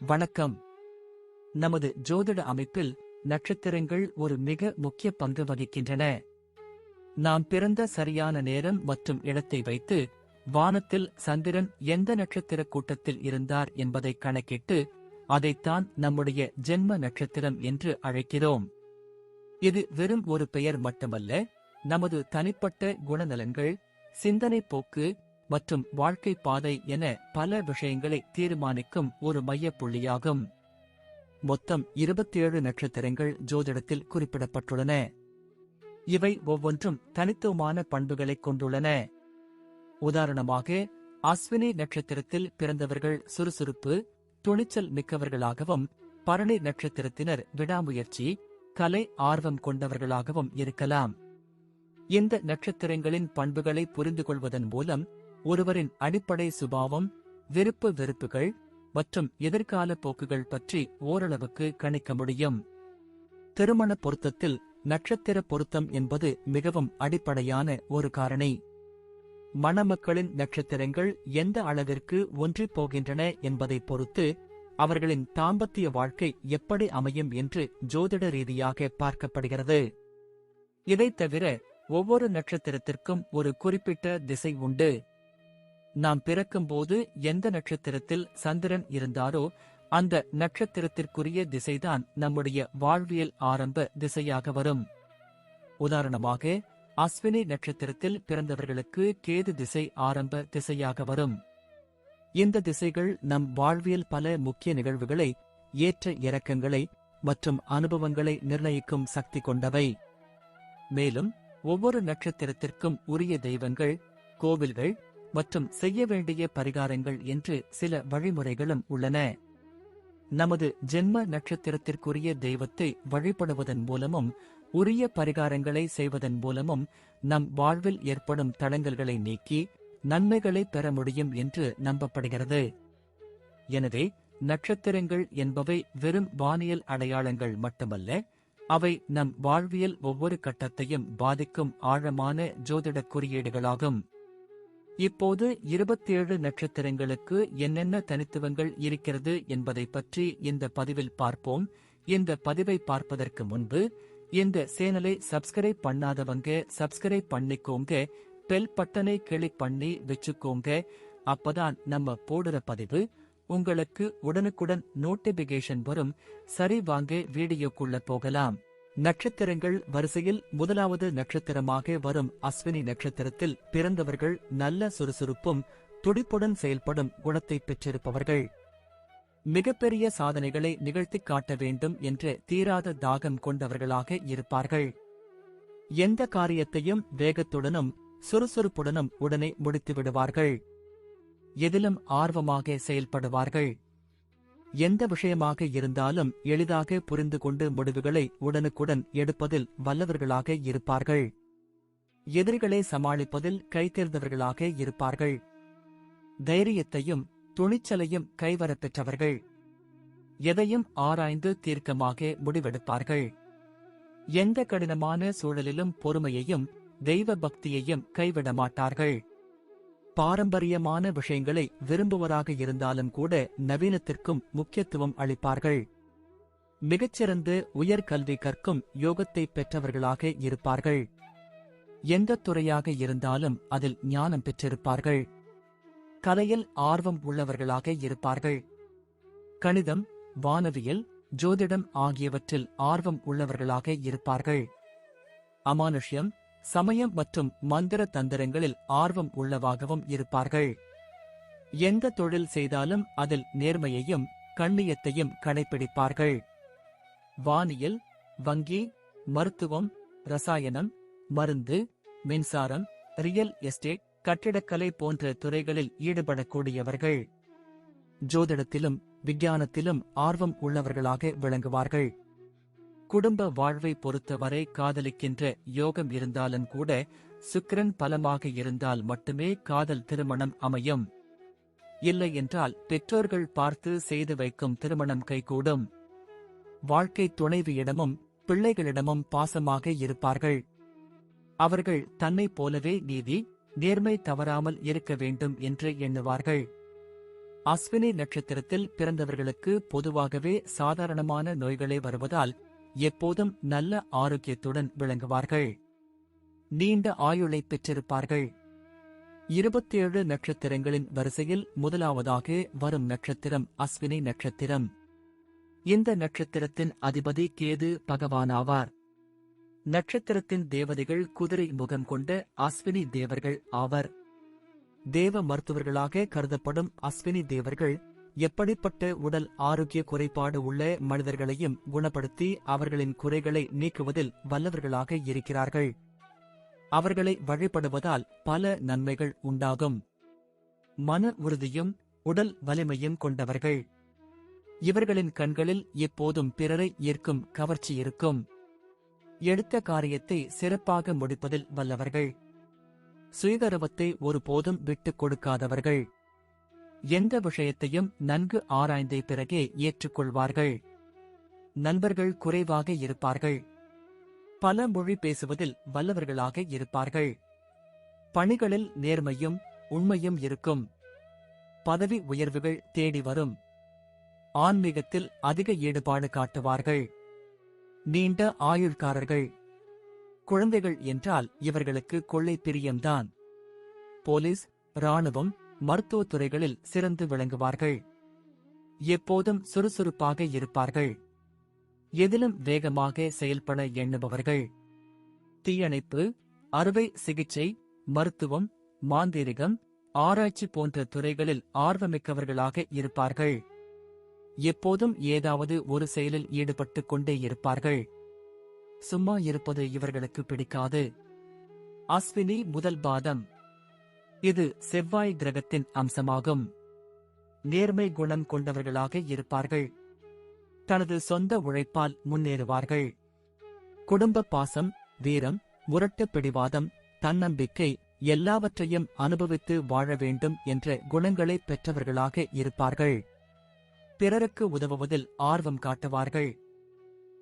வணக்கம். நமது ஜோதிட அமைப்பில் நட்சத்திரங்கள் ஒரு மிக முக்கிய பங்கு வகிக்கின்றன. நாம் பிறந்த சரியான நேரம் மற்றும் இடத்தை வைத்து வானத்தில் சந்திரன் எந்த நட்சத்திர கூட்டத்தில் இருந்தார் என்பதை கணக்கிட்டு அதைத்தான் நம்முடைய ஜென்ம நட்சத்திரம் என்று அழைக்கிறோம். இது வெறும் ஒரு பெயர் மட்டுமல்ல, நமது தனிப்பட்ட குணநலன்கள், சிந்தனை போக்கு மற்றும் வாழ்க்கை பாதை என பல விஷயங்களை தீர்மானிக்கும் ஒரு மையப்புள்ளியாகும். மொத்தம் 27 நட்சத்திரங்கள் ஜோதிடத்தில் குறிப்பிடப்பட்டுள்ளன. இவை ஒவ்வொன்றும் தனித்துவமான பண்புகளைக் கொண்டுள்ளன. உதாரணமாக, அஸ்வினி நட்சத்திரத்தில் பிறந்தவர்கள் சுறுசுறுப்பு, துணிச்சல் மிக்கவர்களாகவும், பரணி நட்சத்திரத்தினர் விடாமுயற்சி, கலை ஆர்வம் கொண்டவர்களாகவும் இருக்கலாம். இந்த நட்சத்திரங்களின் பண்புகளை புரிந்து கொள்வதன் மூலம் ஒருவரின் அடிப்படை சுபாவம், விருப்பு வெறுப்புகள் மற்றும் எதிர்கால போக்குகள் பற்றி ஓரளவுக்கு கணிக்க முடியும். திருமண பொருத்தத்தில் நட்சத்திர பொருத்தம் என்பது மிகவும் அடிப்படையான ஒரு காரணி. மணமக்களின் நட்சத்திரங்கள் எந்த அளவிற்கு ஒன்றிப் போகின்றன என்பதை பொறுத்து அவர்களின் தாம்பத்திய வாழ்க்கை எப்படி அமையும் என்று ஜோதிட ரீதியாக பார்க்கப்படுகிறது. இதைத் தவிர ஒவ்வொரு நட்சத்திரத்திற்கும் ஒரு குறிப்பிட்ட திசை உண்டு. நாம் பிறக்கும்போது எந்த நட்சத்திரத்தில் சந்திரன் இருந்தாரோ அந்த நட்சத்திரத்திற்குரிய திசைதான் நம்முடைய வாழ்வியல் ஆரம்ப திசையாக வரும். உதாரணமாக, அஸ்வினி நட்சத்திரத்தில் பிறந்தவர்களுக்கு கேது திசை ஆரம்ப திசையாக வரும். இந்த திசைகள் நம் வாழ்வியல் பல முக்கிய நிகழ்வுகளை, ஏற்ற இறக்கங்களை மற்றும் அனுபவங்களை நிர்ணயிக்கும் சக்தி கொண்டவை. மேலும் ஒவ்வொரு நட்சத்திரத்திற்கும் உரிய தெய்வங்கள், கோவில்கள் மற்றும் செய்ய வேண்டிய பரிகாரங்கள் என்று சில வழிமுறைகளும் உள்ளன. நமது ஜென்ம நட்சத்திரத்திற்குரிய தெய்வத்தை வழிபடுவதன் மூலமும் உரிய பரிகாரங்களை செய்வதன் மூலமும் நம் வாழ்வில் ஏற்படும் தடங்கல்களை நீக்கி நன்மைகளை பெற முடியும் என்று நம்பப்படுகிறது. எனவே நட்சத்திரங்கள் என்பவை வெறும் வானியல் அடையாளங்கள் மட்டுமல்ல, அவை நம் வாழ்வியல் ஒவ்வொரு கட்டத்தையும் பாதிக்கும் ஆழமான ஜோதிட குறியீடுகளாகும். இப்போது 27 நட்சத்திரங்களுக்கு என்னென்ன தனித்துவங்கள் இருக்கிறது என்பதை பற்றி இந்த பதிவில் பார்ப்போம். இந்த பதிவை பார்ப்பதற்கு முன்பு இந்த சேனலை சப்ஸ்கிரைப் பண்ணாதவங்க சப்ஸ்கிரைப் பண்ணிக்கோங்க, பெல் பட்டனை கிளிக் பண்ணி வச்சுக்கோங்க. அப்பதான் நம்ம போடுற பதிவு உங்களுக்கு உடனுக்குடன் நோட்டிபிகேஷன் வரும். சரி, வாங்க வீடியோக்குள்ள போகலாம். நட்சத்திரங்கள் வரிசையில் முதலாவது நட்சத்திரமாக வரும் அஸ்வினி நட்சத்திரத்தில் பிறந்தவர்கள் நல்ல சுறுசுறுப்பும் துடிப்புடன் செயல்படும் குணத்தை பெற்றிருப்பவர்கள். மிகப்பெரிய சாதனைகளை நிகழ்த்திக் காட்ட வேண்டும் என்ற தீராத தாகம் கொண்டவர்களாக இருப்பார்கள். எந்த காரியத்தையும் வேகத்துடனும் சுறுசுறுப்புடனும் உடனே முடித்து விடுவார்கள். எதிலும் ஆர்வமாக செயல்படுவார்கள். எந்த விஷயமாக இருந்தாலும் எளிதாக புரிந்து கொண்டு முடிவுகளை உடனுக்குடன் எடுப்பதில் வல்லவர்களாக இருப்பார்கள். எதிரிகளை சமாளிப்பதில் கைதேர்ந்தவர்களாக இருப்பார்கள். தைரியத்தையும் துணிச்சலையும் கைவரப்பெற்றவர்கள். எதையும் ஆராய்ந்து தீர்க்கமாக முடிவெடுப்பார்கள். எந்த கடினமான சூழலிலும் பொறுமையையும் தெய்வ பக்தியையும் கைவிட மாட்டார்கள். பாரம்பரியமான விஷயங்களை விரும்புவராக இருந்தாலும் கூட நவீனத்திற்கும் முக்கியத்துவம் அளிப்பார்கள். மிகச்சிறந்த உயர்கல்வி கற்கும் யோகத்தை பெற்றவர்களாக இருப்பார்கள். எந்த துறையாக இருந்தாலும் அதில் ஞானம் பெற்றிருப்பார்கள். கலையில் ஆர்வம் உள்ளவர்களாக இருப்பார்கள். கணிதம், வானவியல், ஜோதிடம் ஆகியவற்றில் ஆர்வம் உள்ளவர்களாக இருப்பார்கள். அமானுஷ்யம், சமயம் மற்றும் மந்திர தந்திரங்களில் ஆர்வம் உள்ளவாகவும் இருப்பார்கள். எந்த தொழில் செய்தாலும் அதில் நேர்மையையும் கண்ணியத்தையும் கடைபிடிப்பார்கள். வானியல், வங்கி, மருத்துவம், ரசாயனம், மருந்து, மின்சாரம், ரியல் எஸ்டேட், கட்டிடக்கலை போன்ற துறைகளில் ஈடுபடக்கூடியவர்கள். ஜோதிடத்திலும் விஞ்ஞானத்திலும் ஆர்வம் உள்ளவர்களாக விளங்குவார்கள். குடும்ப வாழ்வை பொறுத்தவரை காதலிக்கின்ற யோகம் இருந்தாலும் கூட சுக்கிரன் பலமாக இருந்தால் மட்டுமே காதல் திருமணம் அமையும். இல்லை என்றால் பெற்றோர்கள் பார்த்து செய்து வைக்கும் திருமணம் கைகூடும். வாழ்க்கை துணைவியிடமும் பிள்ளைகளிடமும் பாசமாக இருப்பார்கள். அவர்கள் தன்னைப் போலவே நீதி, நேர்மை தவறாமல் இருக்க வேண்டும் என்று எண்ணுவார்கள். அஸ்வினி நட்சத்திரத்தில் பிறந்தவர்களுக்கு பொதுவாகவே சாதாரணமான நோய்களே வருவதால் எப்போதும் நல்ல ஆரோக்கியத்துடன் விளங்குவார்கள். நீண்ட ஆயுளை பெற்றிருப்பார்கள். 27 நட்சத்திரங்களின் வரிசையில் முதலாவதாக வரும் நட்சத்திரம் அஸ்வினி நட்சத்திரம். இந்த நட்சத்திரத்தின் அதிபதி கேது பகவானாவார். நட்சத்திரத்தின் தேவதைகள் குதிரை முகம் கொண்ட அஸ்வினி தேவர்கள் ஆவர். தேவ மருத்துவர்களாக கருதப்படும் அஸ்வினி தேவர்கள் எப்படிப்பட்ட உடல் ஆரோக்கிய குறைபாடு உள்ள மனிதர்களையும் குணப்படுத்தி அவர்களின் குறைகளை நீக்குவதில் வல்லவர்களாக இருக்கிறார்கள். அவர்களை வழிபடுவதால் பல நன்மைகள் உண்டாகும். மன உறுதியும் உடல் வலிமையும் கொண்டவர்கள். இவர்களின் கண்களில் எப்போதும் பிறரை ஈர்க்கும் கவர்ச்சி இருக்கும். எடுத்த காரியத்தை சிறப்பாக முடிப்பதில் வல்லவர்கள். சுயகர்வத்தை ஒருபோதும் விட்டுக் கொடுக்காதவர்கள். எந்த விஷயத்தையும் நன்கு ஆராய்ந்த பிறகே ஏற்றுக்கொள்வார்கள். நண்பர்கள் குறைவாக இருப்பார்கள். பல மொழி பேசுவதில் வல்லவர்களாக இருப்பார்கள். பணிகளில் நேர்மையும் உண்மையும் இருக்கும். பதவி உயர்வுகள் தேடி வரும். ஆன்மீகத்தில் அதிக ஈடுபாடு காட்டுவார்கள். நீண்ட ஆயுள்காரர்கள். குழந்தைகள் என்றால் இவர்களுக்கு கொள்ளை பிரியம்தான். போலீஸ், இராணுவம், மருத்துவத் துறைகளில் சிறந்து விளங்குவார்கள். எப்போதும் சுறுசுறுப்பாக இருப்பார்கள். எதிலும் வேகமாக செயல்பட எண்ணுபவர்கள். தீயணைப்பு, அறுவை சிகிச்சை, மருத்துவம், மாந்திரிகம், ஆராய்ச்சி போன்ற துறைகளில் ஆர்வமிக்கவர்களாக இருப்பார்கள். எப்போதும் ஏதாவது ஒரு செயலில் ஈடுபட்டுக் கொண்டே இருப்பார்கள். சும்மா இருப்பது இவர்களுக்கு பிடிக்காது. அஸ்வினி முதல் பாதம். இது செவ்வாய் கிரகத்தின் அம்சமாகும். நேர்மை குணம் கொண்டவர்களாக இருப்பார்கள். தனது சொந்த உழைப்பால் முன்னேறுவார்கள். குடும்ப பாசம், வீரம், முரட்டு பிடிவாதம், தன்னம்பிக்கை எல்லாவற்றையும் அனுபவித்து வாழ வேண்டும் என்ற குணங்களை பெற்றவர்களாக இருப்பார்கள். பிறருக்கு உதவுவதில் ஆர்வம் காட்டுவார்கள்.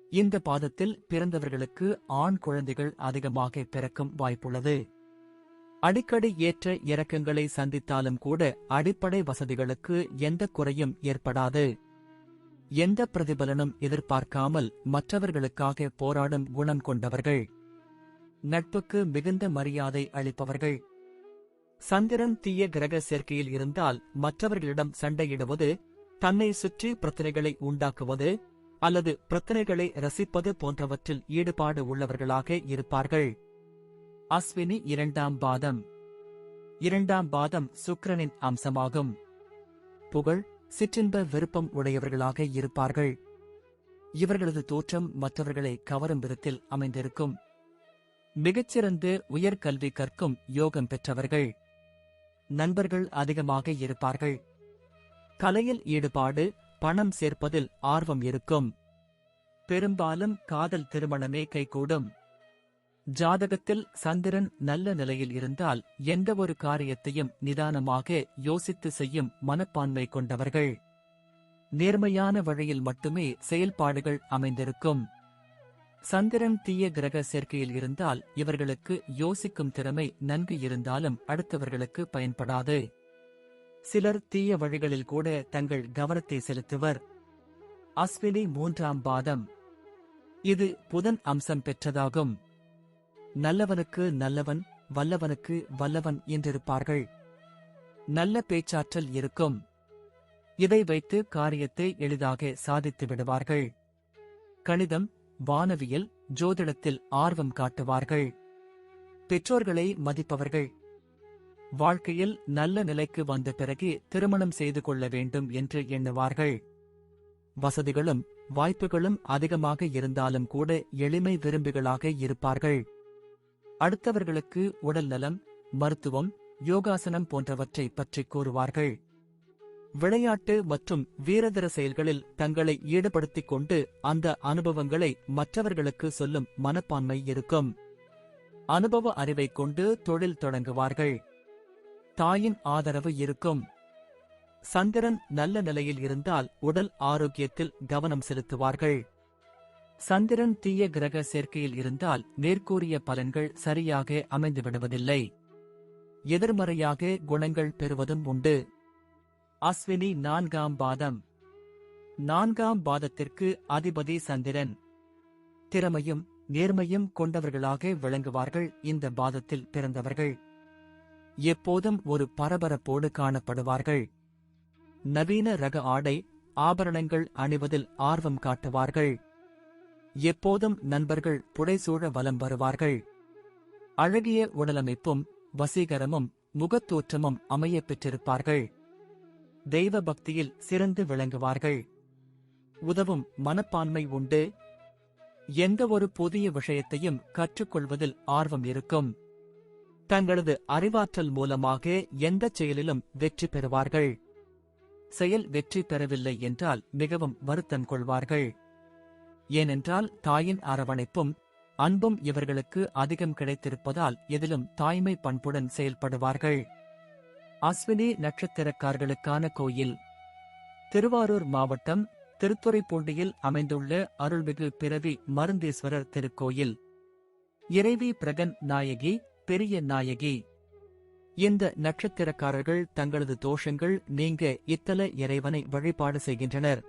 இந்த பாதத்தில் பிறந்தவர்களுக்கு ஆண் குழந்தைகள் அதிகமாக பிறக்கும் வாய்ப்புள்ளது. அடிக்கடி ஏற்ற இறக்கங்களை சந்தித்தாலும் கூட அடிப்படை வசதிகளுக்கு எந்த குறையும் ஏற்படாது. எந்த பிரதிபலனும் எதிர்பார்க்காமல் மற்றவர்களுக்காக போராடும் குணம் கொண்டவர்கள். நட்புக்கு மிகுந்த மரியாதை அளிப்பவர்கள். சந்திரன் தீய கிரக சேர்க்கையில் இருந்தால் மற்றவர்களிடம் சண்டையிடுவது, தன்னை சுற்றி பிரச்சனைகளை உண்டாக்குவது அல்லது பிரச்சனைகளை ரசிப்பது போன்றவற்றில் ஈடுபாடு உள்ளவர்களாக இருப்பார்கள். அஸ்வினி இரண்டாம் பாதம். இரண்டாம் பாதம் சுக்கிரனின் அம்சமாகும். புகழ், சிற்றின்ப விருப்பம் உடையவர்களாக இருப்பார்கள். இவர்களது தோற்றம் மற்றவர்களை கவரும் விதத்தில் அமைந்திருக்கும். மிகச்சிறந்த உயர்கல்வி கற்கும் யோகம் பெற்றவர்கள். நண்பர்கள் அதிகமாக இருப்பார்கள். கலையில் ஈடுபாடு, பணம் சேர்ப்பதில் ஆர்வம் இருக்கும். பெரும்பாலும் காதல் திருமணமே கைகூடும். ஜாதகத்தில் சந்திரன் நல்ல நிலையில் இருந்தால் எந்த ஒரு காரியத்தையும் நிதானமாக யோசித்து செய்யும் மனப்பான்மை கொண்டவர்கள். நேர்மையான வழியில் மட்டுமே செயல்பாடுகள் அமைந்திருக்கும். சந்திரன் தீய கிரக சேர்க்கையில் இருந்தால் இவர்களுக்கு யோசிக்கும் திறமை நன்கு இருந்தாலும் அடுத்தவர்களுக்கு பயன்படாது. சிலர் தீய வழிகளில் கூட தங்கள் கவனத்தை செலுத்துவர். அஸ்வினி மூன்றாம் பாதம். இது புதன் அம்சம் பெற்றதாகும். நல்லவனுக்கு நல்லவன், வல்லவனுக்கு வல்லவன் என்றிருப்பார்கள். நல்ல பேச்சாற்றல் இருக்கும். இதை வைத்து காரியத்தை எளிதாக சாதித்து விடுவார்கள். கணிதம், வானவியல், ஜோதிடத்தில் ஆர்வம் காட்டுவார்கள். பெற்றோர்களை மதிப்பவர்கள். வாழ்க்கையில் நல்ல நிலைக்கு வந்த பிறகு திருமணம் செய்து கொள்ள வேண்டும் என்று எண்ணுவார்கள். வசதிகளும் வாய்ப்புகளும் அதிகமாக இருந்தாலும் கூட எளிமை விரும்பிகளாக இருப்பார்கள். அடுத்தவர்களுக்கு உடல் நலம், மருத்துவம், யோகாசனம் போன்றவற்றை பற்றி கூறுவார்கள். விளையாட்டு மற்றும் வீரதர செயல்களில் தங்களை ஈடுபடுத்திக் கொண்டு அந்த அனுபவங்களை மற்றவர்களுக்கு சொல்லும் மனப்பான்மை இருக்கும். அனுபவ அறிவை கொண்டு தொழில் தொடங்குவார்கள். தாயின் ஆதரவு இருக்கும். சந்திரன் நல்ல நிலையில் இருந்தால் உடல் ஆரோக்கியத்தில் கவனம் செலுத்துவார்கள். சந்திரன் தீய கிரக சேர்க்கையில் இருந்தால் மேற்கூறிய பலன்கள் சரியாக அமைந்துவிடுவதில்லை. எதிர்மறையாக குணங்கள் பெறுவதும் உண்டு. அஸ்வினி 4ஆம் பாதம். 4ஆம் பாதத்திற்கு அதிபதி சந்திரன். திறமையும் நேர்மையும் கொண்டவர்களாக விளங்குவார்கள். இந்த பாதத்தில் பிறந்தவர்கள் எப்போதும் ஒரு பரபரப்போடு காணப்படுவார்கள். நவீன ரக ஆடை ஆபரணங்கள் அணிவதில் ஆர்வம் காட்டுவார்கள். எப்போதும் நண்பர்கள் புடைசூழ வலம் வருவார்கள். அழகிய உடலமைப்பும் வசீகரமும் முகத்தோற்றமும் அமையப் பெற்றிருப்பார்கள். தெய்வ பக்தியில் சிறந்து விளங்குவார்கள். உதவும் மனப்பான்மை உண்டு. எந்த ஒரு புதிய விஷயத்தையும் கற்றுக்கொள்வதில் ஆர்வம் இருக்கும். தங்களது அறிவாற்றல் மூலமாக எந்தச் செயலிலும் வெற்றி பெறுவார்கள். செயல் வெற்றி பெறவில்லை என்றால் மிகவும் வருத்தம் கொள்வார்கள். ஏனென்றால் தாயின் அரவணைப்பும் அன்பும் இவர்களுக்கு அதிகம் கிடைத்திருப்பதால் எதிலும் தாய்மை பண்புடன் செயல்படுவார்கள். அஸ்வினி நட்சத்திரக்காரர்களுக்கான கோயில். திருவாரூர் மாவட்டம் திருத்துறைப்பூண்டியில் அமைந்துள்ள அருள்மிகு பிறவி மருந்தீஸ்வரர் திருக்கோயில். இறைவி பிரகன் நாயகி, பெரிய நாயகி. இந்த நட்சத்திரக்காரர்கள் தங்களது தோஷங்கள் நீங்க இத்தல இறைவனை வழிபாடு செய்கின்றனர்.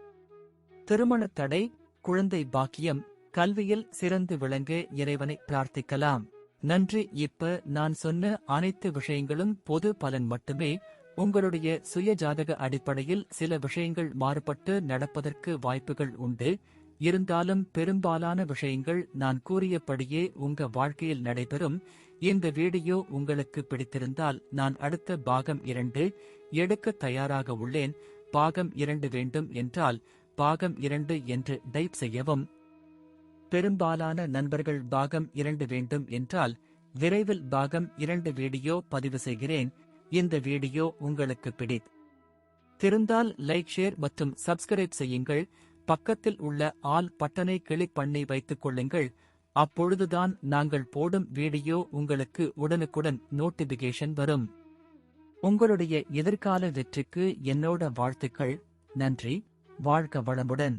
திருமணத் தடை, குழந்தை பாக்கியம், கல்வியில் சிறந்து விளங்க இறைவனை பிரார்த்திக்கலாம். நன்றி. இப்ப நான் சொன்ன அனைத்து விஷயங்களும் பொது பலன் மட்டுமே. உங்களுடைய சுய ஜாதக அடிப்படையில் சில விஷயங்கள் மாறுபட்டு நடப்பதற்கு வாய்ப்புகள் உண்டு. இருந்தாலும் பெரும்பாலான விஷயங்கள் நான் கூறியபடியே உங்க வாழ்க்கையில் நடைபெறும். இந்த வீடியோ உங்களுக்கு பிடித்திருந்தால் நான் அடுத்த பாகம் 2 எடுக்க தயாராக உள்ளேன். பாகம் 2 வேண்டும் என்றால் பாகம் 2 என்று டைப் செய்யவும். பெரும்பாலான நண்பர்கள் பாகம் 2 வேண்டும் என்றால் விரைவில் பாகம் 2 வீடியோ பதிவு செய்கிறேன். இந்த வீடியோ உங்களுக்கு பிடித்திருந்தால் லைக், ஷேர் மற்றும் சப்ஸ்கிரைப் செய்யுங்கள். பக்கத்தில் உள்ள ஆல் பட்டனை கிளிக் பண்ணி வைத்துக் கொள்ளுங்கள். அப்பொழுதுதான் நாங்கள் போடும் வீடியோ உங்களுக்கு உடனுக்குடன் நோட்டிபிகேஷன் வரும். உங்களுடைய எதிர்கால வெற்றிக்கு என்னோட வாழ்த்துக்கள். நன்றி. வாழ்க வளமுடன்.